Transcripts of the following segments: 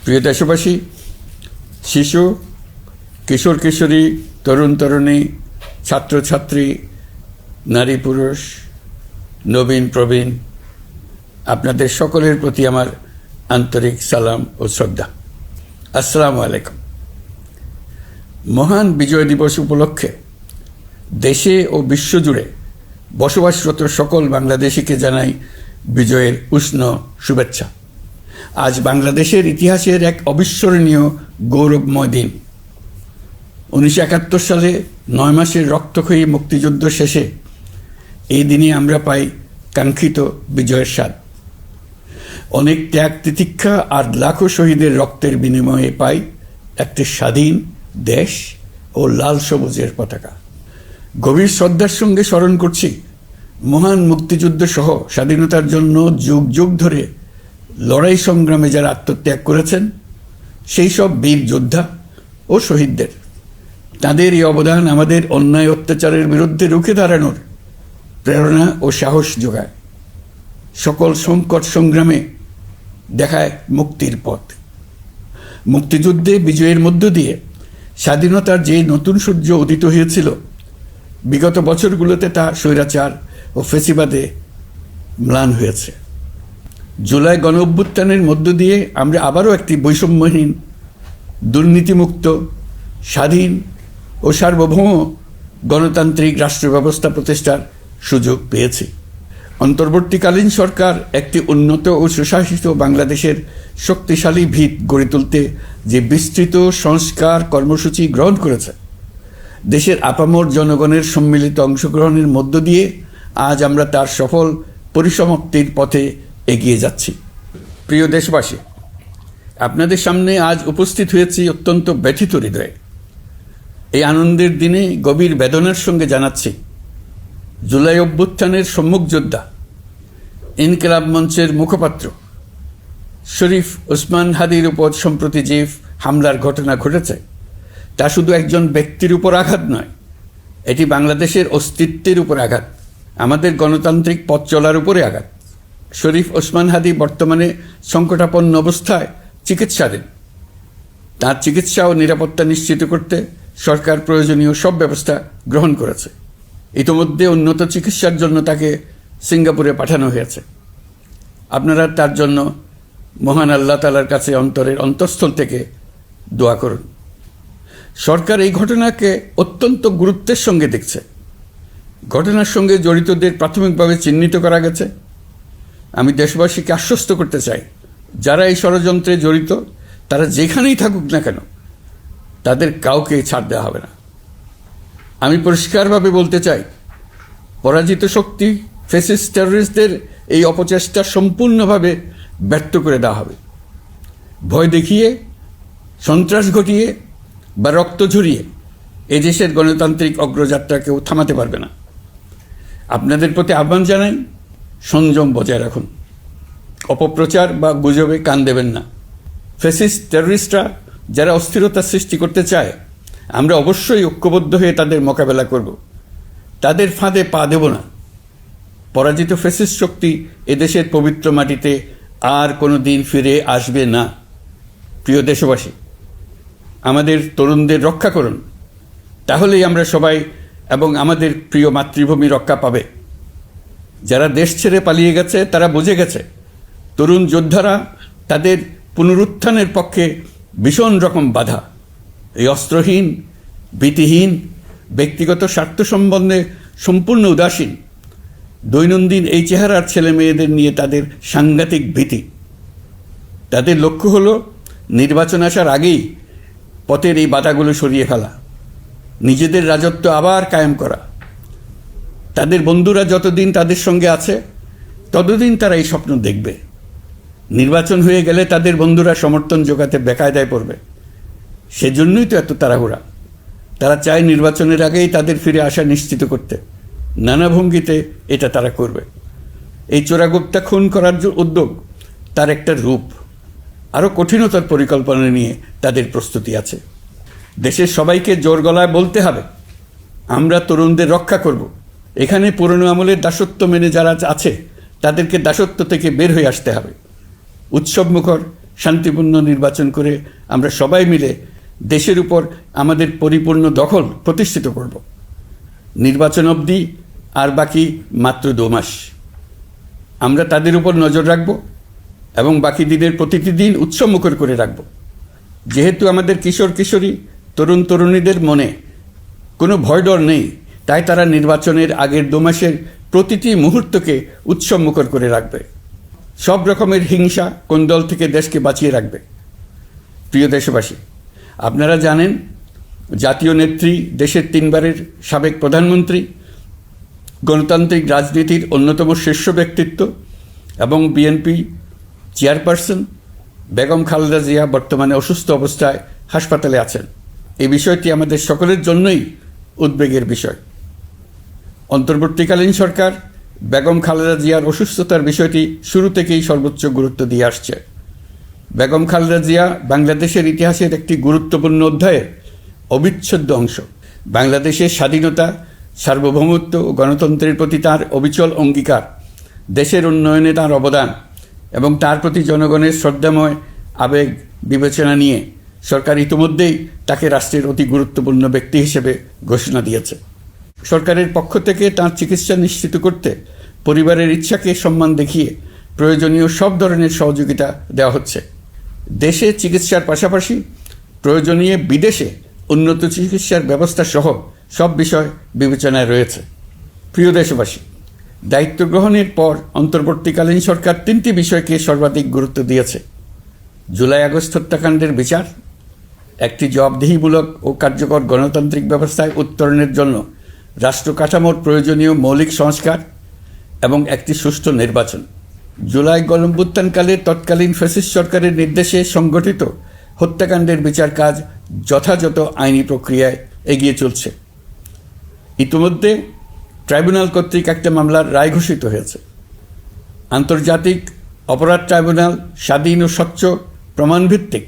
প্রিয় দেশবাসী, শিশু, কিশোর কিশোরী, তরুণ তরুণী, ছাত্রছাত্রী, নারী পুরুষ, নবীন প্রবীণ, আপনাদের সকলের প্রতি আমার আন্তরিক সালাম ও শ্রদ্ধা। আসসালামু আলাইকুম। মহান বিজয় দিবস উপলক্ষে দেশে ও বিশ্বজুড়ে বসবাসরত সকল বাংলাদেশিকে জানাই বিজয়ের উষ্ণ শুভেচ্ছা। আজ বাংলাদেশের ইতিহাসের এক অবিস্মরণীয় গৌরবময় দিন। 1971 সালে 9 মাসের রক্তক্ষয়ী মুক্তিযুদ্ধ শেষে এই দিনে আমরা পাই কাঙ্ক্ষিত বিজয়ের স্বাদ। অনেক ত্যাগ তিতিক্ষা আর লাখো শহীদের রক্তের বিনিময়ে পাই একটি স্বাধীন দেশ ও লাল সবুজের পতাকা। গভীর শ্রদ্ধার সঙ্গে স্মরণ করছি মহান মুক্তিযুদ্ধ সহ স্বাধীনতার জন্য যুগ যুগ ধরে লড়াই সংগ্রামে যারা আত্মত্যাগ করেছেন সেই সব বীর যোদ্ধা ও শহীদদের। তাদের এই অবদান আমাদের অন্যায় অত্যাচারের বিরুদ্ধে রুখে দাঁড়ানোর প্রেরণা ও সাহস যোগায়। সকল সংকট সংগ্রামে দেখায় মুক্তির পথ। মুক্তিযুদ্ধে বিজয়ের মধ্য দিয়ে স্বাধীনতার যে নতুন সূর্য উদিত হয়েছিল, বিগত বছরগুলোতে তা স্বৈরাচার ও ফেসিবাদে ম্লান হয়েছে। জুলাই গণ অভ্যুত্থানের মধ্য দিয়ে আমরা আবারও একটি বৈষম্যহীন, দুর্নীতিমুক্ত, স্বাধীন ও সার্বভৌম গণতান্ত্রিক রাষ্ট্র ব্যবস্থা প্রতিষ্ঠার সুযোগ পেয়েছি। অন্তর্বর্তীকালীন সরকার একটি উন্নত ও সুশাসিত বাংলাদেশের শক্তিশালী ভিত গড়ে তুলতে যে বিস্তৃত সংস্কার কর্মসূচি গ্রহণ করেছে, দেশের আপামর জনগণের সম্মিলিত অংশগ্রহণের মধ্য দিয়ে আজ আমরা তার সফল পরিসমাপ্তির পথে এগিয়ে যাচ্ছি। প্রিয় দেশবাসী, আপনাদের সামনে আজ উপস্থিত হয়েছি অত্যন্ত ব্যথিত হৃদয়ে। এই আনন্দের দিনে গভীর বেদনার সঙ্গে জানাচ্ছি, জুলাই অভ্যুত্থানের সম্মুখ যোদ্ধা, ইনকিলাব মঞ্চের মুখপাত্র শরীফ ওসমান হাদির উপর সম্প্রতি যে হামলার ঘটনা ঘটেছে, তা শুধু একজন ব্যক্তির উপর আঘাত নয়, এটি বাংলাদেশের অস্তিত্বের উপর আঘাত, আমাদের গণতান্ত্রিক পথ চলার উপরে আঘাত। শরীফ ওসমান হাদি বর্তমানে সংকটাপন্ন অবস্থায় চিকিৎসাধীন। তার চিকিৎসা ও নিরাপত্তা নিশ্চিত করতে সরকার প্রয়োজনীয় সব ব্যবস্থা গ্রহণ করেছে। ইতিমধ্যে উন্নত চিকিৎসার জন্য তাকে সিঙ্গাপুরে পাঠানো হয়েছে। আপনারা তার জন্য মহান আল্লাহ তাআলার কাছে অন্তরের অন্তঃস্থল থেকে দোয়া করুন। সরকার এই ঘটনাকে অত্যন্ত গুরুত্বের সঙ্গে দেখছে। ঘটনার সঙ্গে জড়িতদের প্রাথমিকভাবে চিহ্নিত করা গেছে। আমি দেশবাসীকে আশ্বস্ত করতে চাই, যারা এই ষড়যন্ত্রে জড়িত তারা যেখানেই থাকুক না কেন, তাদের কাউকে ছাড় দেওয়া হবে না। আমি পরিষ্কারভাবে বলতে চাই, পরাজিত শক্তি ফ্যাসিস্ট টেররিস্টদের এই অপচেষ্টা সম্পূর্ণভাবে ব্যর্থ করে দেওয়া হবে। ভয় দেখিয়ে, সন্ত্রাস ঘটিয়ে বা রক্ত ঝরিয়ে এই দেশের গণতান্ত্রিক অগ্রযাত্রা কেউ থামাতে পারবে না। আপনাদের প্রতি আহ্বান জানাই, সংযম বজায় রাখুন। অপপ্রচার বা গুজবে কান দেবেন না। ফ্যাসিস্ট টেররিস্টরা যারা অস্থিরতা সৃষ্টি করতে চায়, আমরা অবশ্যই ঐক্যবদ্ধ হয়ে তাদের মোকাবেলা করব। তাদের ফাঁদে পা দেব না। পরাজিত ফ্যাসিস্ট শক্তি এদেশের পবিত্র মাটিতে আর কোনো দিন ফিরে আসবে না। প্রিয় দেশবাসী, আমাদের তরুণদের রক্ষা করুন, তাহলেই আমরা সবাই এবং আমাদের প্রিয় মাতৃভূমি রক্ষা পাবে। যারা দেশ ছেড়ে পালিয়ে গেছে তারা বুঝে গেছে তরুণ যোদ্ধারা তাদের পুনরুত্থানের পক্ষে ভীষণ রকম বাধা। এই অস্ত্রহীন, ভীতিহীন, ব্যক্তিগত স্বার্থ সম্বন্ধে সম্পূর্ণ উদাসীন দৈনন্দিন এই চেহারার ছেলে মেয়েদের নিয়ে তাদের সাংঘাতিক ভীতি। তাদের লক্ষ্য হলো নির্বাচন আসার আগেই পথের এই বাধাগুলো সরিয়ে ফেলা, নিজেদের রাজত্ব আবার কায়েম করা। তাদের বন্ধুরা যতদিন তাদের সঙ্গে আছে ততদিন তারা এই স্বপ্ন দেখবে। নির্বাচন হয়ে গেলে তাদের বন্ধুরা সমর্থন জোগাতে বেকায়দায় পড়বে। সেজন্যই তো এত তাড়াহুড়া। তারা চায় নির্বাচনের আগেই তাদের ফিরে আসা নিশ্চিত করতে। নানা ভঙ্গিতে এটা তারা করবে। এই চোরাগুপ্তা খুন করার যে উদ্যোগ, তার একটা রূপ। আরও কঠিনতর পরিকল্পনা নিয়ে তাদের প্রস্তুতি আছে। দেশের সবাইকে জোর গলায় বলতে হবে, আমরা তরুণদের রক্ষা করব। এখানে পুরনো আমলের দাসত্ব মেনে যারা আছে তাদেরকে দাসত্ব থেকে বের হয়ে আসতে হবে। উৎসবমুখর শান্তিপূর্ণ নির্বাচন করে আমরা সবাই মিলে দেশের উপর আমাদের পরিপূর্ণ দখল প্রতিষ্ঠিত করব। নির্বাচন অবধি আর বাকি মাত্র 2 মাস। আমরা তাদের উপর নজর রাখব এবং বাকি দিনের প্রতিটি দিন উৎসবমুখর করে রাখব। যেহেতু আমাদের কিশোর কিশোরী তরুণ তরুণীদের মনে কোনো ভয় ডর নেই, তাই তারা নির্বাচনের আগের 2 মাসের প্রতিটি মুহূর্তকে উৎসবমুখর করে রাখবে। সব রকমের হিংসা কোন্দল থেকে দেশকে বাঁচিয়ে রাখবে। প্রিয় দেশবাসী, আপনারা জানেন জাতীয় নেত্রী, দেশের 3 বারের সাবেক প্রধানমন্ত্রী, গণতান্ত্রিক রাজনীতির অন্যতম শীর্ষ ব্যক্তিত্ব এবং বিএনপি চেয়ারপারসন বেগম খালেদা জিয়া বর্তমানে অসুস্থ অবস্থায় হাসপাতালে আছেন। এই বিষয়টি আমাদের সকলের জন্যই উদ্বেগের বিষয়। অন্তর্বর্তীকালীন সরকার বেগম খালেদা জিয়ার অসুস্থতার বিষয়টি শুরু থেকেই সর্বোচ্চ গুরুত্ব দিয়ে আসছে। বেগম খালেদা জিয়া বাংলাদেশের ইতিহাসের একটি গুরুত্বপূর্ণ অধ্যায়ের অবিচ্ছেদ্য অংশ। বাংলাদেশের স্বাধীনতা, সার্বভৌমত্ব ও গণতন্ত্রের প্রতি তাঁর অবিচল অঙ্গীকার, দেশের উন্নয়নে তাঁর অবদান এবং তার প্রতি জনগণের শ্রদ্ধাময় আবেগ বিবেচনা নিয়ে সরকার ইতিমধ্যেই তাকে রাষ্ট্রের অতি গুরুত্বপূর্ণ ব্যক্তি হিসেবে ঘোষণা দিয়েছে। সরকারের পক্ষ থেকে তাঁর চিকিৎসা নিশ্চিত করতে পরিবারের ইচ্ছাকে সম্মান দেখিয়ে প্রয়োজনীয় সব ধরনের সহযোগিতা দেওয়া হচ্ছে। দেশে চিকিৎসার পাশাপাশি প্রয়োজনীয় বিদেশে উন্নত চিকিৎসার ব্যবস্থা সহ সব বিষয় বিবেচনায় রয়েছে। প্রিয় দেশবাসী, দায়িত্ব গ্রহণের পর অন্তর্বর্তীকালীন সরকার 3টি বিষয়কে সর্বাধিক গুরুত্ব দিয়েছে: জুলাই আগস্ট হত্যাকাণ্ডের বিচার, একটি জবাবদিহিমূলক ও কার্যকর গণতান্ত্রিক ব্যবস্থায় উত্তরণের জন্য রাষ্ট্র কাঠামোর প্রয়োজনীয় মৌলিক সংস্কার এবং একটি সুষ্ঠু নির্বাচন। জুলাই গণঅভ্যুত্থানকালে তৎকালীন ফ্যাসিস্ট সরকারের নির্দেশে সংগঠিত হত্যাকাণ্ডের বিচার কাজ যথাযথ আইনি প্রক্রিয়ায় এগিয়ে চলছে। ইতিমধ্যে ট্রাইব্যুনাল কর্তৃক একটা মামলার রায় ঘোষিত হয়েছে। আন্তর্জাতিক অপরাধ ট্রাইব্যুনাল স্বাধীন ও স্বচ্ছ প্রমাণভিত্তিক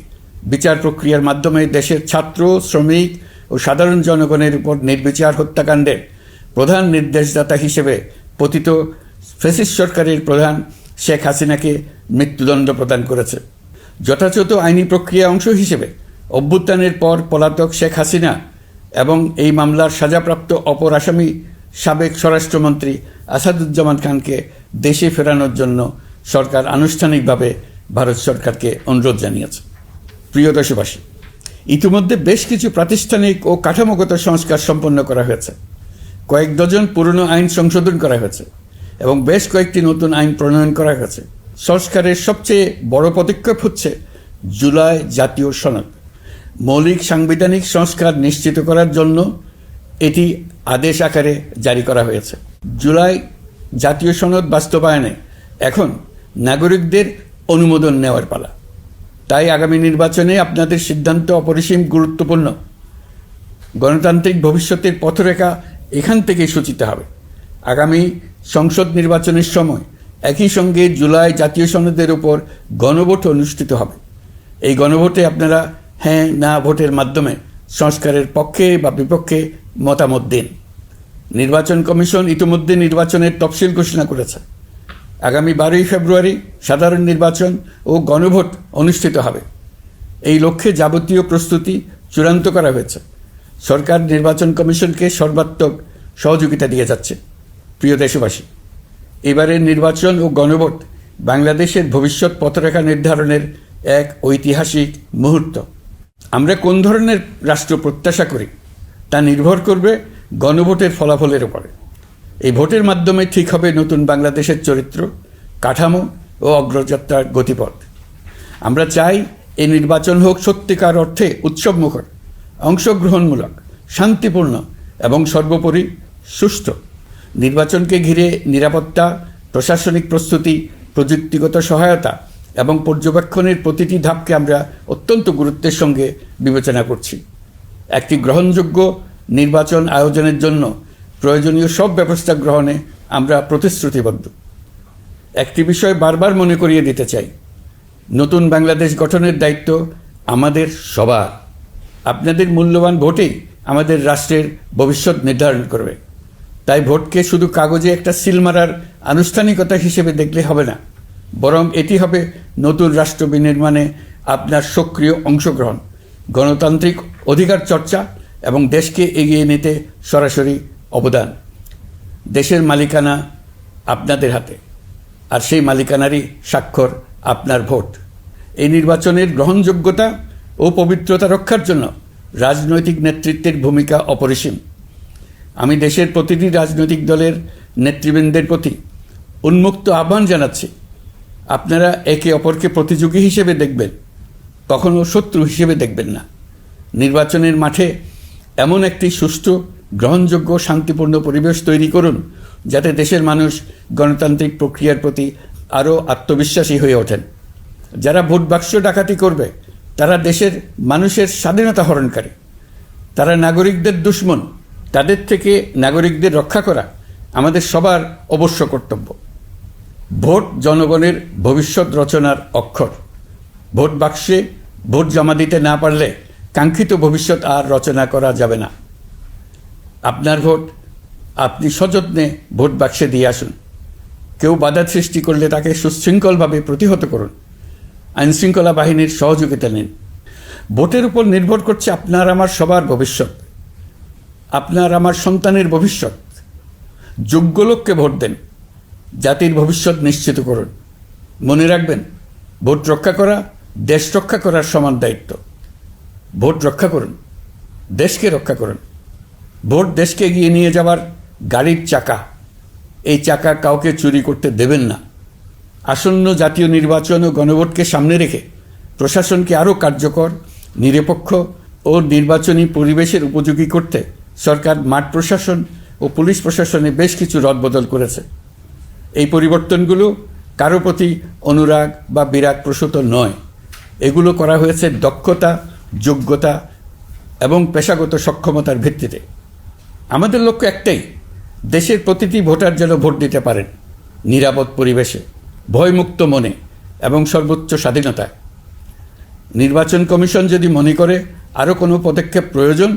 বিচার প্রক্রিয়ার মাধ্যমে দেশের ছাত্র, শ্রমিক ও সাধারণ জনগণের উপর নির্বিচার হত্যাকাণ্ডের প্রধান নির্দেশদাতা হিসেবে পতিত ফ্যাসিস্ট সরকারের প্রধান শেখ হাসিনাকে মৃত্যুদণ্ড প্রদান করেছে। যথাযথ আইনি প্রক্রিয়া অংশ হিসেবে অভ্যুত্থানের পর পলাতক শেখ হাসিনা এবং এই মামলার সাজাপ্রাপ্ত অপর আসামি সাবেক স্বরাষ্ট্রমন্ত্রী আসাদুজ্জামান খানকে দেশে ফেরানোর জন্য সরকার আনুষ্ঠানিকভাবে ভারত সরকারকে অনুরোধ জানিয়েছে। প্রিয় দেশবাসী, ইতিমধ্যে বেশ কিছু প্রাতিষ্ঠানিক ও কাঠামোগত সংস্কার সম্পন্ন করা হয়েছে। কয়েক ডজন পুরনো আইন সংশোধন করা হয়েছে এবং বেশ কয়েকটি নতুন আইন প্রণয়ন করা হয়েছে। সংস্কারের সবচেয়ে বড় পদক্ষেপ হচ্ছে জুলাই জাতীয় সনদ। মৌলিক সাংবিধানিক সংস্কার নিশ্চিত করার জন্য এটি আদেশ আকারে জারি করা হয়েছে। জুলাই জাতীয় সনদ বাস্তবায়নে এখন নাগরিকদের অনুমোদন নেওয়ার পালা। তাই আগামী নির্বাচনে আপনাদের সিদ্ধান্ত অপরিসীম গুরুত্বপূর্ণ। গণতান্ত্রিক ভবিষ্যতের পথরেখা এখান থেকেই সূচিত হবে। আগামী সংসদ নির্বাচনের সময় একই সঙ্গে জুলাই জাতীয় সনদের উপর গণভোট অনুষ্ঠিত হবে। এই গণভোটে আপনারা হ্যাঁ না ভোটের মাধ্যমে সংস্কারের পক্ষে বা বিপক্ষে মতামত দিন। নির্বাচন কমিশন ইতিমধ্যে নির্বাচনের তফসিল ঘোষণা করেছে। আগামী 12ই ফেব্রুয়ারি সাধারণ নির্বাচন ও গণভোট অনুষ্ঠিত হবে। এই লক্ষ্যে যাবতীয় প্রস্তুতি চূড়ান্ত করা হয়েছে। সরকার নির্বাচন কমিশনকে সর্বাত্মক সহযোগিতা দিয়ে যাচ্ছে। প্রিয় দেশবাসী, এবারের নির্বাচন ও গণভোট বাংলাদেশের ভবিষ্যৎ পথরেখা নির্ধারণের এক ঐতিহাসিক মুহূর্ত। আমরা কোন ধরনের রাষ্ট্র প্রত্যাশা করি তা নির্ভর করবে গণভোটের ফলাফলের উপরে। এই ভোটের মাধ্যমে ঠিক হবে নতুন বাংলাদেশের চরিত্র, কাঠামো ও অগ্রযাত্রার গতিপথ। আমরা চাই এই নির্বাচন হোক সত্যিকার অর্থে উৎসবমুখর, অংশগ্রহণমূলক, শান্তিপূর্ণ এবং সর্বোপরি সুষ্ঠু। নির্বাচনকে ঘিরে নিরাপত্তা, প্রশাসনিক প্রস্তুতি, প্রযুক্তিগত সহায়তা এবং পর্যবেক্ষণের প্রতিটি ধাপকে আমরা অত্যন্ত গুরুত্বের সঙ্গে বিবেচনা করছি। একটি গ্রহণযোগ্য নির্বাচন আয়োজনের জন্য প্রয়োজনীয় সব ব্যবস্থা গ্রহণে আমরা প্রতিশ্রুতিবদ্ধ। একটি বিষয় বারবার মনে করিয়ে দিতে চাই, নতুন বাংলাদেশ গঠনের দায়িত্ব আমাদের সবার। আপনাদের মূল্যবান ভোটেই আমাদের রাষ্ট্রের ভবিষ্যৎ নির্ধারণ করবে। তাই ভোটকে শুধু কাগজে একটা সিল মারার আনুষ্ঠানিকতা হিসেবে দেখলে হবে না। বরং এটি হবে নতুন রাষ্ট্র বিনির্মাণে আপনার সক্রিয় অংশগ্রহণ, গণতান্ত্রিক অধিকার চর্চা এবং দেশকে এগিয়ে নিতে সরাসরি অবদান। দেশের মালিকানা আপনাদের হাতে, আর সেই মালিকানারই স্বাক্ষর আপনার ভোট। এই নির্বাচনের গ্রহণযোগ্যতা ও পবিত্রতা রক্ষার জন্য রাজনৈতিক নেতৃত্বের ভূমিকা অপরিসীম। আমি দেশের প্রতিটি রাজনৈতিক দলের নেতৃবৃন্দের প্রতি উন্মুক্ত আহ্বান জানাচ্ছি, আপনারা একে অপরকে প্রতিযোগী হিসেবে দেখবেন, কখনো শত্রু হিসেবে দেখবেন না। নির্বাচনের মাঠে এমন একটি সুষ্ঠু, গ্রহণযোগ্য, শান্তিপূর্ণ পরিবেশ তৈরি করুন যাতে দেশের মানুষ গণতান্ত্রিক প্রক্রিয়ার প্রতি আরও আত্মবিশ্বাসী হয়ে ওঠেন। যারা ভোট বাক্স ডাকাতি করবে তারা দেশের মানুষের স্বাধীনতা হরণকারী, তারা নাগরিকদের দুশমন। তাদের থেকে নাগরিকদের রক্ষা করা আমাদের সবার অবশ্য কর্তব্য। ভোট জনগণের ভবিষ্যৎ রচনার অক্ষর। ভোট বাক্সে ভোট জমা দিতে না পারলে কাঙ্ক্ষিত ভবিষ্যৎ আর রচনা করা যাবে না। আপনার ভোট আপনি সযত্নে ভোট বাক্সে দিয়ে আসুন। কেউ বাধা সৃষ্টি করলে তাকে সুশৃঙ্খলভাবে প্রতিহত করুন। আইনশৃঙ্খলা বাহিনীর সহযোগিতা নিন। ভোটের উপর নির্ভর করছে আপনার আমার সবার ভবিষ্যৎ, আপনার আমার সন্তানের ভবিষ্যৎ। যোগ্য লোককে ভোট দেন, জাতির ভবিষ্যৎ নিশ্চিত করুন। মনে রাখবেন, ভোট রক্ষা করা দেশ রক্ষা করার সমান দায়িত্ব। ভোট রক্ষা করুন, দেশকে রক্ষা করুন। ভোট দেশকে এগিয়ে নিয়ে যাওয়ার গাড়ির চাকা। এই চাকা কাউকে চুরি করতে দেবেন না। আসন্ন জাতীয় নির্বাচন ও গণভোটকে সামনে রেখে প্রশাসনকে আরও কার্যকর, নিরপেক্ষ ও নির্বাচনী পরিবেশের উপযোগী করতে সরকার মাঠ প্রশাসন ও পুলিশ প্রশাসনে বেশ কিছু রদবদল করেছে। এই পরিবর্তনগুলো কারো প্রতি অনুরাগ বা বিরাগ প্রসূত নয়। এগুলো করা হয়েছে দক্ষতা, যোগ্যতা এবং পেশাগত সক্ষমতার ভিত্তিতে। আমাদের লক্ষ্য একটাই, দেশের প্রতিটি ভোটার যেন ভোট দিতে পারেন নিরাপদ পরিবেশে, ভয়মুক্ত মনে এবং সর্বোচ্চ স্বাধীনতায়। নির্বাচন কমিশন যদি মনে করে আরও কোনো পদক্ষেপ প্রয়োজন,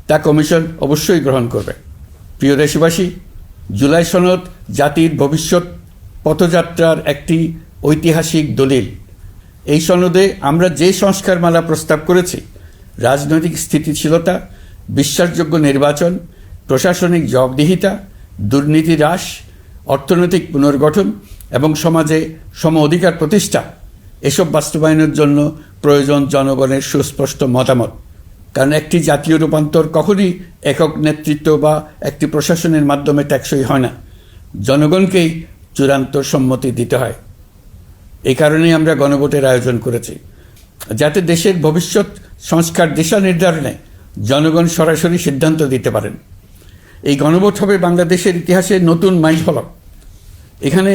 তা কমিশন অবশ্যই গ্রহণ করবে। প্রিয় দেশবাসী, জুলাই সনদ জাতির ভবিষ্যৎ পথযাত্রার একটি ঐতিহাসিক দলিল। এই সনদে আমরা যে সংস্কারমালা প্রস্তাব করেছি, রাজনৈতিক স্থিতিশীলতা, বিশ্বাসযোগ্য নির্বাচন, প্রশাসনিক জবাবদিহিতা, দুর্নীতি হ্রাস, অর্থনৈতিক পুনর্গঠন এবং সমাজে সম অধিকার প্রতিষ্ঠা, এসব বাস্তবায়নের জন্য প্রয়োজন জনগণের সুস্পষ্ট মতামত। কারণ একটি জাতীয় রূপান্তর কখনই একক নেতৃত্ব বা একটি প্রশাসনের মাধ্যমে টেকসই হয় না। জনগণকেই চূড়ান্ত সম্মতি দিতে হয়। এই কারণেই আমরা গণভোটের আয়োজন করেছি, যাতে দেশের ভবিষ্যৎ সংস্কার দিশা নির্ধারণে জনগণ সরাসরি সিদ্ধান্ত দিতে পারেন। এই গণভোট হবে বাংলাদেশের ইতিহাসে নতুন মাইলফলক। এখানে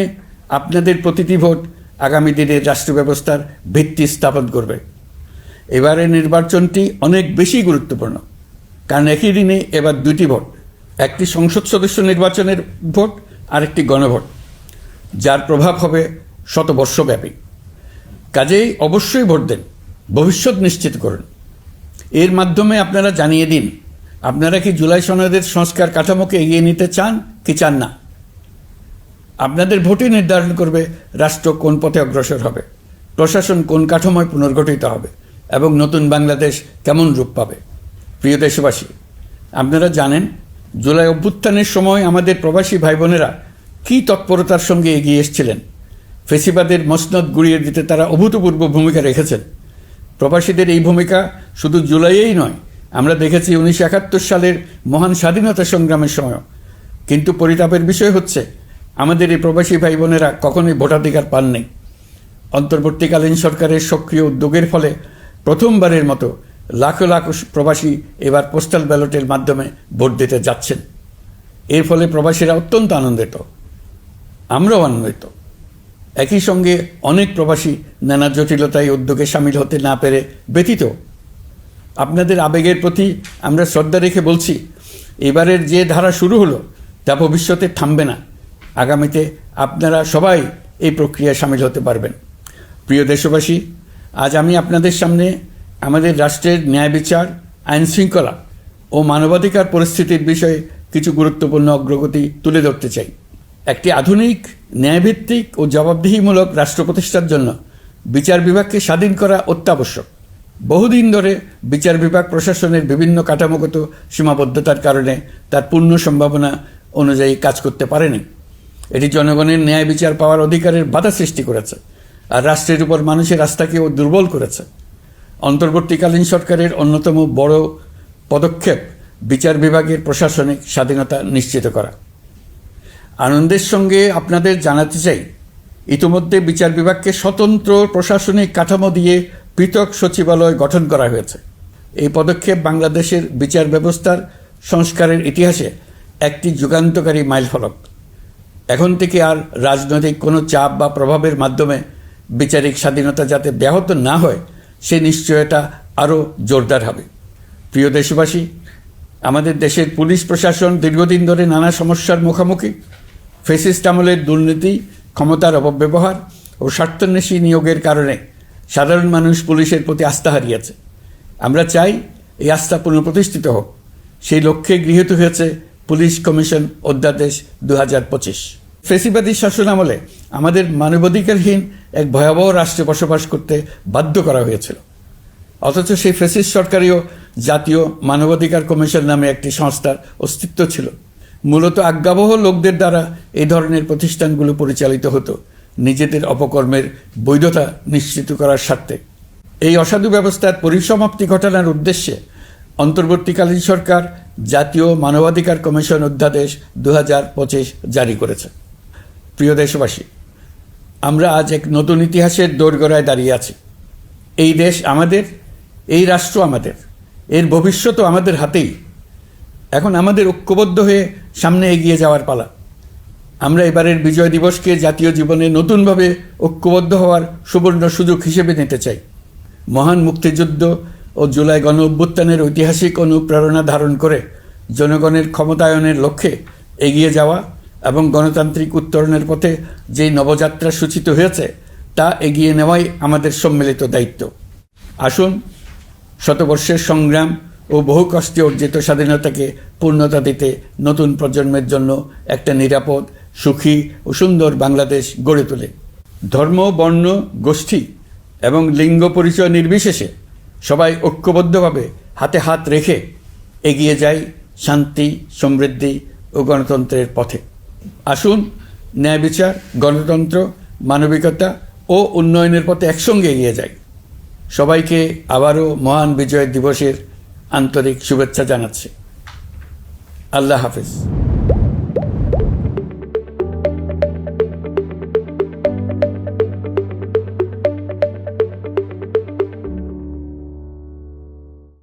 আপনাদের প্রতিটি ভোট আগামী দিনের রাষ্ট্র ব্যবস্থার ভিত্তি স্থাপন করবে। এবারের নির্বাচনটি অনেক বেশি গুরুত্বপূর্ণ, কারণ একই দিনে এবার দুটি ভোট, একটি সংসদ সদস্য নির্বাচনের ভোট আর একটি গণভোট, যার প্রভাব হবে শতবর্ষব্যাপী। কাজেই অবশ্যই ভোট দেন, ভবিষ্যৎ নিশ্চিত করুন। এর মাধ্যমে আপনারা জানিয়ে দিন, আপনারা কি জুলাই সনদের সংস্কার কাঠামোকে এগিয়ে নিতে চান কি চান না। আপনাদের ভোটই নির্ধারণ করবে রাষ্ট্র কোন পথে অগ্রসর হবে, প্রশাসন কোন কাঠামোয় পুনর্গঠিত হবে এবং নতুন বাংলাদেশ কেমন রূপ পাবে। প্রিয় দেশবাসী, আপনারা জানেন জুলাই অভ্যুত্থানের সময় আমাদের প্রবাসী ভাই বোনেরা কী তৎপরতার সঙ্গে এগিয়ে এসেছিলেন। ফেসিবাদের মসনদ গুড়িয়ে দিতে তারা অভূতপূর্ব ভূমিকা রেখেছেন। প্রবাসীদের এই ভূমিকা শুধু জুলাইয়েই নয়, আমরা দেখেছি 1971 সালের মহান স্বাধীনতা সংগ্রামের সময়। কিন্তু পরিতাপের বিষয় হচ্ছে, আমাদের এই প্রবাসী ভাই বোনেরা কখনোই ভোটাধিকার পাননি। অন্তর্বর্তীকালীন সরকারের সক্রিয় উদ্যোগের ফলে প্রথমবারের মতো লাখ লাখ প্রবাসী এবার পোস্টাল ব্যালটের মাধ্যমে ভোট দিতে যাচ্ছেন। এর ফলে প্রবাসীরা অত্যন্ত আনন্দিত, আমরাও আনন্দিত। একই সঙ্গে অনেক প্রবাসী নানা জটিলতায় উদ্যোগে সামিল হতে না পেরে ব্যথিত। আপনাদের আবেগের প্রতি আমরা শ্রদ্ধা রেখে বলছি, এবারের যে ধারা শুরু হলো তা ভবিষ্যতে থামবে না। আগামীতে আপনারা সবাই এই প্রক্রিয়ায় সামিল হতে পারবেন। প্রিয় দেশবাসী, আজ আমি আপনাদের সামনে আমাদের রাষ্ট্রের ন্যায় বিচার, আইন শৃঙ্খলা ও মানবাধিকার পরিস্থিতির বিষয়ে কিছু গুরুত্বপূর্ণ অগ্রগতি তুলে ধরতে চাই। একটি আধুনিক ন্যায়ভিত্তিক ও জবাবদিহিমূলক রাষ্ট্র প্রতিষ্ঠার জন্য বিচার বিভাগকে স্বাধীন করা অত্যাবশ্যক। বহুদিন ধরে বিচার বিভাগ প্রশাসনের বিভিন্ন কাঠামোগত সীমাবদ্ধতার কারণে তার পূর্ণ সম্ভাবনা অনুযায়ী কাজ করতে পারেনি। এটি জনগণের ন্যায় বিচার পাওয়ার অধিকারের বাধা সৃষ্টি করেছে আর রাষ্ট্রের উপর মানুষের আস্থাকেও দুর্বল করেছে। অন্তর্বর্তীকালীন সরকারের অন্যতম বড় পদক্ষেপ বিচার বিভাগের প্রশাসনিক স্বাধীনতা নিশ্চিত করা। আনন্দের সঙ্গে আপনাদের জানাতে চাই, ইতিমধ্যে বিচার বিভাগকে স্বতন্ত্র প্রশাসনিক কাঠামো দিয়ে পৃথক সচিবালয় গঠন করা হয়েছে। এই পদক্ষেপ বাংলাদেশের বিচার ব্যবস্থার সংস্কারের ইতিহাসে একটি যুগান্তকারী মাইলফলক। এখন থেকে আর রাজনৈতিক কোনো চাপ বা প্রভাবের মাধ্যমে বিচারিক স্বাধীনতা যাতে ব্যাহত না হয় সে নিশ্চয়তা আরও জোরদার হবে। প্রিয় দেশবাসী, আমাদের দেশের পুলিশ প্রশাসন দীর্ঘদিন ধরে নানা সমস্যার মুখোমুখি। ফ্যাসিস্ট আমলের দুর্নীতি, ক্ষমতার অপব্যবহার ও স্বার্থান্বেষী নিয়োগের কারণে সাধারণ মানুষ পুলিশের প্রতি আস্থা হারিয়েছে। আমরা চাই এই আস্থা পুনঃপ্রতিষ্ঠিত হোক। সেই লক্ষ্যে গৃহীত হয়েছে পুলিশ কমিশন অধ্যাদেশ 2025। ফ্যাসিবাদী শাসন আমলে আমাদের মানবাধিকারহীন এক ভয়াবহ রাষ্ট্রে বসবাস করতে বাধ্য করা হয়েছিল। অথচ সেই ফ্যাসিস্ট সরকারেও জাতীয় মানবাধিকার কমিশন নামে একটি সংস্থার অস্তিত্ব ছিল। মূলত আজ্ঞাবহ লোকদের দ্বারা এই ধরনের প্রতিষ্ঠানগুলো পরিচালিত হতো নিজেদের অপকর্মের বৈধতা নিশ্চিত করার স্বার্থে। এই অসাধু ব্যবস্থার পরিসমাপ্তি ঘটানোর উদ্দেশ্যে অন্তর্বর্তীকালীন সরকার জাতীয় মানবাধিকার কমিশন অধ্যাদেশ 2025 জারি করেছে। প্রিয় দেশবাসী, আমরা আজ এক নতুন ইতিহাসের দোরগোড়ায় দাঁড়িয়ে আছি। এই দেশ আমাদের, এই রাষ্ট্র আমাদের, এর ভবিষ্যৎও আমাদের হাতেই। এখন আমাদের ঐক্যবদ্ধ হয়ে সামনে এগিয়ে যাওয়ার পালা। আমরা এবারের বিজয় দিবসকে জাতীয় জীবনে নতুনভাবে ঐক্যবদ্ধ হওয়ার সুবর্ণ সুযোগ হিসেবে নিতে চাই। মহান মুক্তিযুদ্ধ ও জুলাই গণ অভ্যুত্থানের ঐতিহাসিক অনুপ্রেরণা ধারণ করে জনগণের ক্ষমতায়নের লক্ষ্যে এগিয়ে যাওয়া এবং গণতান্ত্রিক উত্তরণের পথে যেই নবযাত্রা সূচিত হয়েছে তা এগিয়ে নেওয়াই আমাদের সম্মিলিত দায়িত্ব। আসুন শতবর্ষের সংগ্রাম ও বহু কষ্টে অর্জিত স্বাধীনতাকে পূর্ণতা দিতে নতুন প্রজন্মের জন্য একটা নিরাপদ, সুখী ও সুন্দর বাংলাদেশ গড়ে তোলে। ধর্ম, বর্ণ, গোষ্ঠী এবং লিঙ্গ পরিচয় নির্বিশেষে সবাই ঐক্যবদ্ধভাবে হাতে হাত রেখে এগিয়ে যাই শান্তি, সমৃদ্ধি ও গণতন্ত্রের পথে। আসুন ন্যায় বিচার, গণতন্ত্র, মানবিকতা ও উন্নয়নের পথে একসঙ্গে এগিয়ে যাই। সবাইকে আবারও মহান বিজয় দিবসের আন্তরিক শুভেচ্ছা জানাচ্ছি। আল্লাহ হাফেজ।